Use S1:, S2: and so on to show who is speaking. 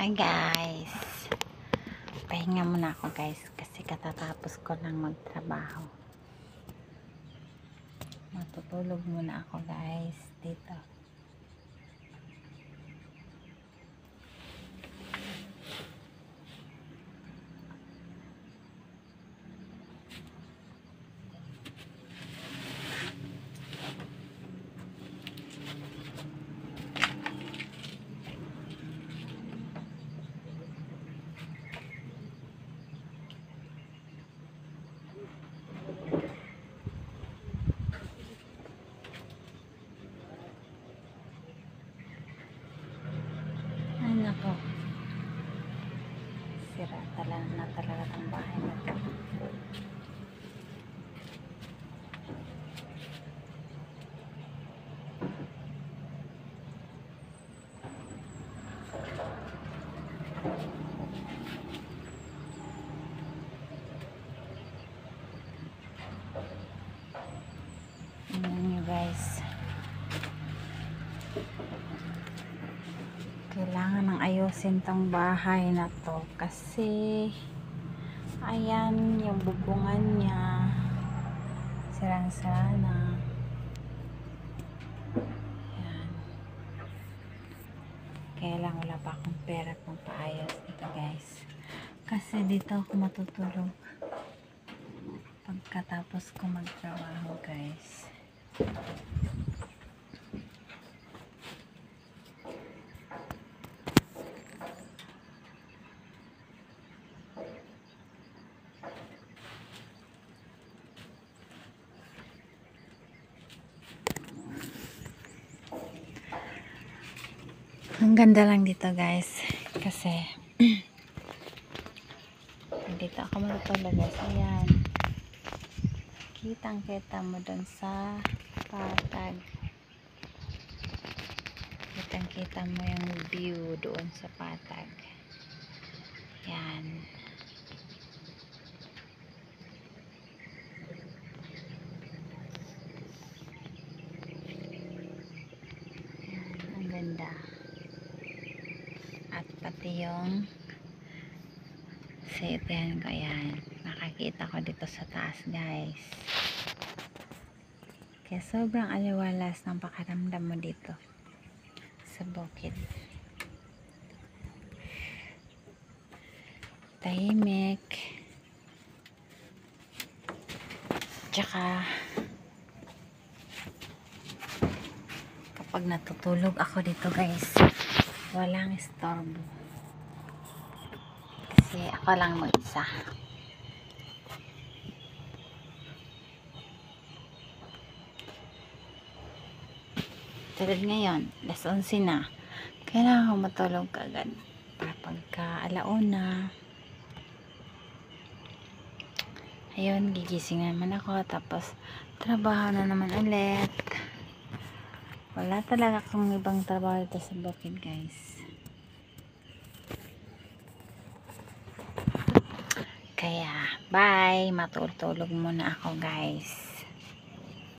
S1: Hi guys, pahinga muna ako guys kasi katatapos ko lang magtrabaho. Matutulog muna ako guys dito. Ay nako, sira talaga ang bahay na to. Guys, kailangan nang ayusin tong bahay na to kasi ayan yung bubungan niya sirang-sira na. Ayan. Kaya lang wala pa akong pera pang paayos dito guys kasi dito ako matutulog pagkatapos ko magtrabaho guys. Ang ganda lang dito guys kasi dito ako matutulog guys. Ayan, kitang kita mo dun sa patag, kitang kita mo yung view doon sa patag. Yan, ang ganda. At pati yung sitihan ko, yan, makakita ko dito sa taas guys. Kaya sobrang aliwalas ng pakiramdam mo dito sa bukid. Tahimik, tsaka kapag natutulog ako dito guys, walang istorbo kasi ako lang mag-isa. Tulad ngayon, alas 11 na, kailangan ko matulog agad para pagka alauna, ayun, gigising naman ako, tapos trabaho na naman ulit. Wala talaga akong ibang trabaho dito sa bukid guys, kaya bye, matutulog muna ako guys.